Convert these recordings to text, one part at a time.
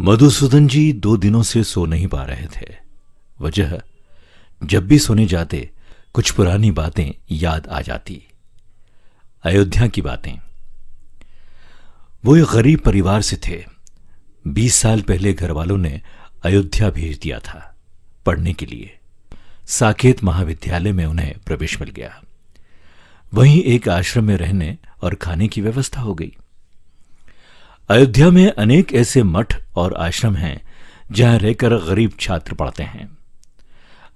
मधुसूदन जी 2 दिनों से सो नहीं पा रहे थे। वजह, जब भी सोने जाते कुछ पुरानी बातें याद आ जाती। अयोध्या की बातें। वो एक गरीब परिवार से थे। 20 साल पहले घर वालों ने अयोध्या भेज दिया था पढ़ने के लिए। साकेत महाविद्यालय में उन्हें प्रवेश मिल गया। वहीं एक आश्रम में रहने और खाने की व्यवस्था हो गई। अयोध्या में अनेक ऐसे मठ और आश्रम हैं जहां रहकर गरीब छात्र पढ़ते हैं,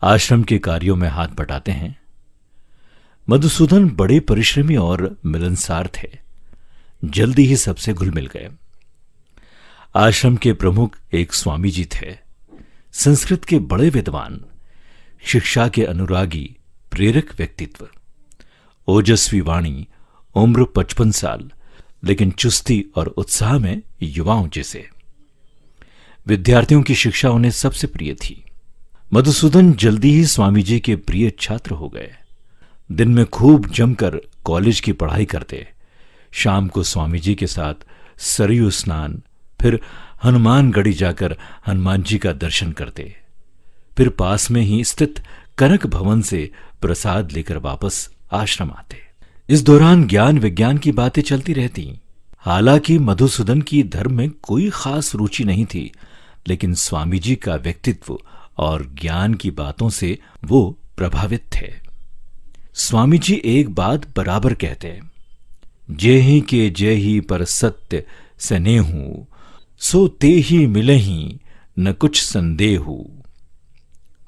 आश्रम के कार्यों में हाथ बटाते हैं। मधुसूदन बड़े परिश्रमी और मिलनसार थे। जल्दी ही सबसे घुल मिल गए। आश्रम के प्रमुख एक स्वामी जी थे। संस्कृत के बड़े विद्वान, शिक्षा के अनुरागी, प्रेरक व्यक्तित्व, ओजस्वी वाणी, उम्र 55 साल, लेकिन चुस्ती और उत्साह में युवाओं जैसे। विद्यार्थियों की शिक्षा उन्हें सबसे प्रिय थी। मधुसूदन जल्दी ही स्वामी जी के प्रिय छात्र हो गए। दिन में खूब जमकर कॉलेज की पढ़ाई करते, शाम को स्वामी जी के साथ सरयू स्नान, फिर हनुमानगढ़ी जाकर हनुमान जी का दर्शन करते, फिर पास में ही स्थित कनक भवन से प्रसाद लेकर वापस आश्रम आते। इस दौरान ज्ञान विज्ञान की बातें चलती रहती। हालांकि मधुसूदन की धर्म में कोई खास रुचि नहीं थी, लेकिन स्वामी जी का व्यक्तित्व और ज्ञान की बातों से वो प्रभावित थे। स्वामी जी एक बात बराबर कहते, जे ही के जय ही पर सत्य सनेहू, सो ते ही मिले ही न कुछ संदेहू।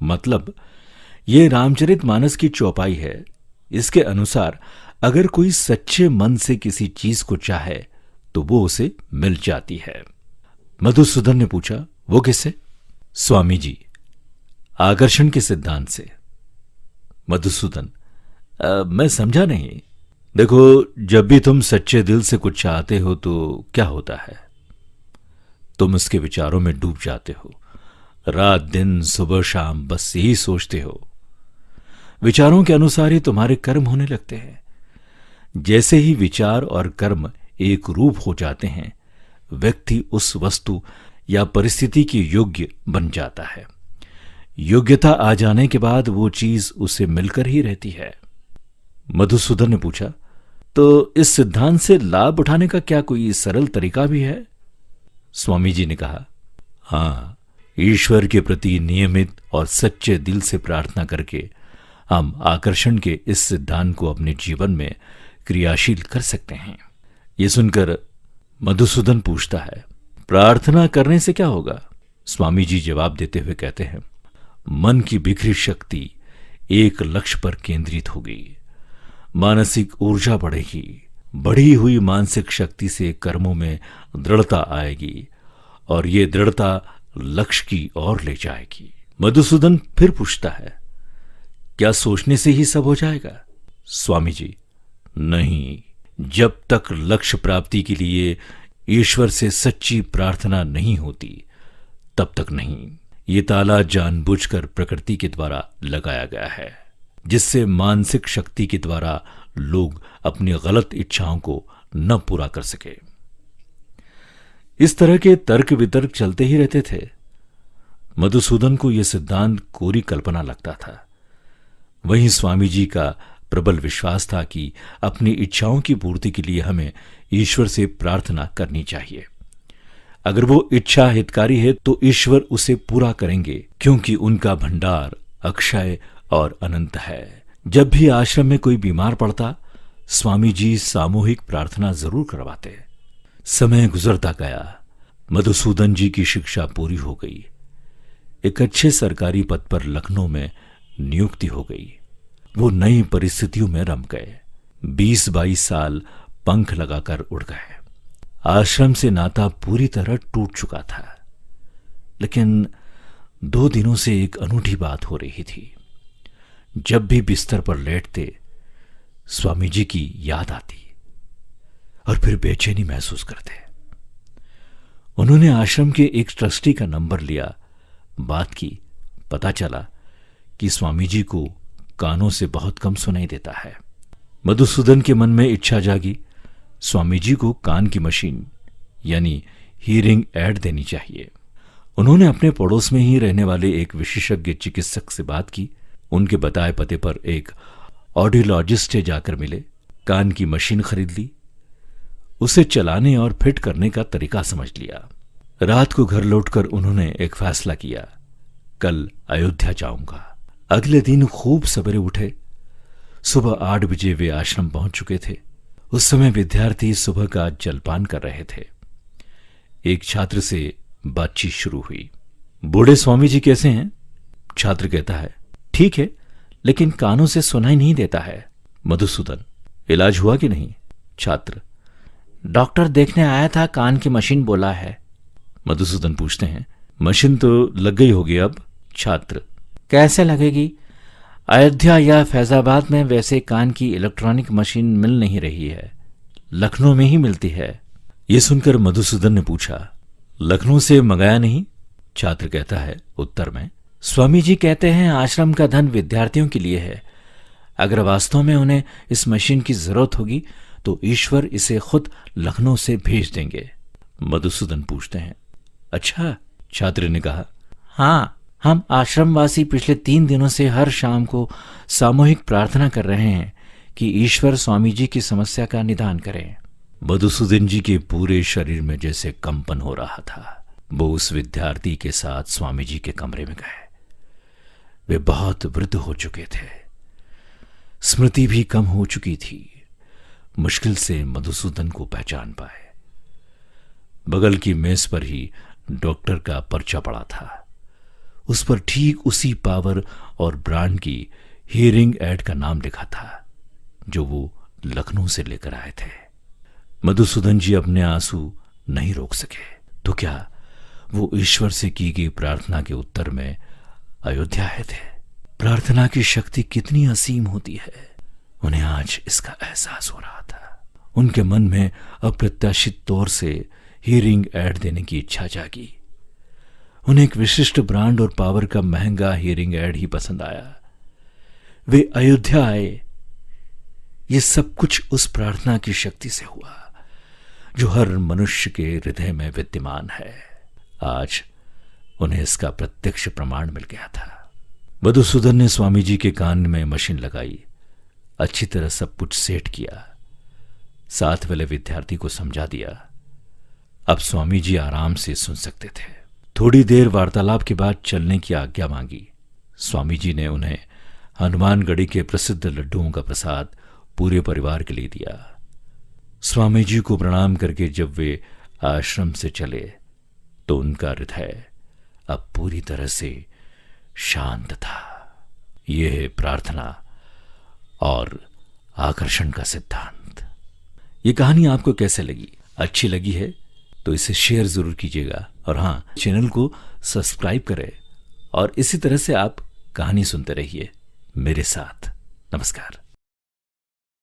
मतलब, ये रामचरितमानस की चौपाई है। इसके अनुसार अगर कोई सच्चे मन से किसी चीज को चाहे तो वो उसे मिल जाती है। मधुसूदन ने पूछा, वो किससे? स्वामी जी, आकर्षण के सिद्धांत से। मधुसूदन, मैं समझा नहीं। देखो, जब भी तुम सच्चे दिल से कुछ चाहते हो तो क्या होता है? तुम उसके विचारों में डूब जाते हो। रात दिन सुबह शाम बस यही सोचते हो। विचारों के अनुसार ही तुम्हारे कर्म होने लगते हैं। जैसे ही विचार और कर्म एक रूप हो जाते हैं, व्यक्ति उस वस्तु या परिस्थिति के योग्य बन जाता है। योग्यता आ जाने के बाद वो चीज उसे मिलकर ही रहती है। मधुसूदन ने पूछा, तो इस सिद्धांत से लाभ उठाने का क्या कोई सरल तरीका भी है? स्वामी जी ने कहा, हां, ईश्वर के प्रति नियमित और सच्चे दिल से प्रार्थना करके हम आकर्षण के इस सिद्धांत को अपने जीवन में क्रियाशील कर सकते हैं। यह सुनकर मधुसूदन पूछता है, प्रार्थना करने से क्या होगा? स्वामी जी जवाब देते हुए कहते हैं, मन की बिखरी शक्ति एक लक्ष्य पर केंद्रित होगी, मानसिक ऊर्जा बढ़ेगी, बढ़ी हुई मानसिक शक्ति से कर्मों में दृढ़ता आएगी और ये दृढ़ता लक्ष्य की ओर ले जाएगी। मधुसूदन फिर पूछता है, क्या सोचने से ही सब हो जाएगा? स्वामी जी, नहीं, जब तक लक्ष्य प्राप्ति के लिए ईश्वर से सच्ची प्रार्थना नहीं होती तब तक नहीं। ये ताला जानबूझकर प्रकृति के द्वारा लगाया गया है, जिससे मानसिक शक्ति के द्वारा लोग अपनी गलत इच्छाओं को न पूरा कर सके। इस तरह के तर्क वितर्क चलते ही रहते थे। मधुसूदन को यह सिद्धांत कोरी कल्पना लगता था। वहीं स्वामी जी का प्रबल विश्वास था कि अपनी इच्छाओं की पूर्ति के लिए हमें ईश्वर से प्रार्थना करनी चाहिए। अगर वो इच्छा हितकारी है तो ईश्वर उसे पूरा करेंगे, क्योंकि उनका भंडार अक्षय और अनंत है। जब भी आश्रम में कोई बीमार पड़ता, स्वामी जी सामूहिक प्रार्थना जरूर करवाते। समय गुजरता गया। मधुसूदन जी की शिक्षा पूरी हो गई। एक अच्छे सरकारी पद पर लखनऊ में नियुक्ति हो गई। वो नई परिस्थितियों में रम गए। 20-22 साल पंख लगाकर उड़ गए। आश्रम से नाता पूरी तरह टूट चुका था, लेकिन 2 दिनों से एक अनूठी बात हो रही थी। जब भी बिस्तर पर लेटते, स्वामी जी की याद आती और फिर बेचैनी महसूस करते। उन्होंने आश्रम के एक ट्रस्टी का नंबर लिया, बात की। पता चला कि स्वामी जी को कानों से बहुत कम सुनाई देता है। मधुसूदन के मन में इच्छा जागी, स्वामी जी को कान की मशीन यानी हीरिंग एड देनी चाहिए। उन्होंने अपने पड़ोस में ही रहने वाले एक विशेषज्ञ चिकित्सक से बात की। उनके बताए पते पर एक ऑडियोलॉजिस्ट से जाकर मिले, कान की मशीन खरीद ली, उसे चलाने और फिट करने का तरीका समझ लिया। रात को घर लौटकर उन्होंने एक फैसला किया, कल अयोध्या जाऊंगा। अगले दिन खूब सवेरे उठे। सुबह 8 बजे वे आश्रम पहुंच चुके थे। उस समय विद्यार्थी सुबह का जलपान कर रहे थे। एक छात्र से बातचीत शुरू हुई। बूढ़े स्वामी जी कैसे हैं? छात्र कहता है, ठीक है, लेकिन कानों से सुनाई नहीं देता है। मधुसूदन, इलाज हुआ कि नहीं? छात्र, डॉक्टर देखने आया था, कान की मशीन बोला है। मधुसूदन पूछते हैं, मशीन तो लग गई होगी अब? छात्र, कैसे लगेगी? अयोध्या या फैजाबाद में वैसे कान की इलेक्ट्रॉनिक मशीन मिल नहीं रही है, लखनऊ में ही मिलती है। यह सुनकर मधुसूदन ने पूछा, लखनऊ से मंगाया नहीं? छात्र कहता है उत्तर में, स्वामी जी कहते हैं आश्रम का धन विद्यार्थियों के लिए है, अगर वास्तव में उन्हें इस मशीन की जरूरत होगी तो ईश्वर इसे खुद लखनऊ से भेज देंगे। मधुसूदन पूछते हैं, अच्छा? छात्र ने कहा, हाँ, हम आश्रमवासी पिछले 3 दिनों से हर शाम को सामूहिक प्रार्थना कर रहे हैं कि ईश्वर स्वामी जी की समस्या का निदान करें। मधुसूदन जी के पूरे शरीर में जैसे कंपन हो रहा था। वो उस विद्यार्थी के साथ स्वामी जी के कमरे में गए। वे बहुत वृद्ध हो चुके थे, स्मृति भी कम हो चुकी थी। मुश्किल से मधुसूदन को पहचान पाए। बगल की मेज पर ही डॉक्टर का पर्चा पड़ा था। उस पर ठीक उसी पावर और ब्रांड की हियरिंग एड का नाम लिखा था जो वो लखनऊ से लेकर आए थे। मधुसूदन जी अपने आंसू नहीं रोक सके। तो क्या वो ईश्वर से की गई प्रार्थना के उत्तर में अयोध्या आए थे? प्रार्थना की शक्ति कितनी असीम होती है, उन्हें आज इसका एहसास हो रहा था। उनके मन में अप्रत्याशित तौर से हियरिंग एड देने की इच्छा जागी। उन्हें एक विशिष्ट ब्रांड और पावर का महंगा हियरिंग एड ही पसंद आया। वे अयोध्या आए। ये सब कुछ उस प्रार्थना की शक्ति से हुआ जो हर मनुष्य के हृदय में विद्यमान है। आज उन्हें इसका प्रत्यक्ष प्रमाण मिल गया था। मधुसूदन ने स्वामी जी के कान में मशीन लगाई, अच्छी तरह सब कुछ सेट किया, साथ वाले विद्यार्थी को समझा दिया। अब स्वामी जी आराम से सुन सकते थे। थोड़ी देर वार्तालाप के बाद चलने की आज्ञा मांगी। स्वामी जी ने उन्हें हनुमानगढ़ी के प्रसिद्ध लड्डुओं का प्रसाद पूरे परिवार के लिए दिया। स्वामी जी को प्रणाम करके जब वे आश्रम से चले तो उनका हृदय अब पूरी तरह से शांत था। यह है प्रार्थना और आकर्षण का सिद्धांत। ये कहानी आपको कैसे लगी? अच्छी लगी है तो इसे शेयर जरूर कीजिएगा और हाँ, चैनल को सब्सक्राइब करें और इसी तरह से आप कहानी सुनते रहिए मेरे साथ। नमस्कार।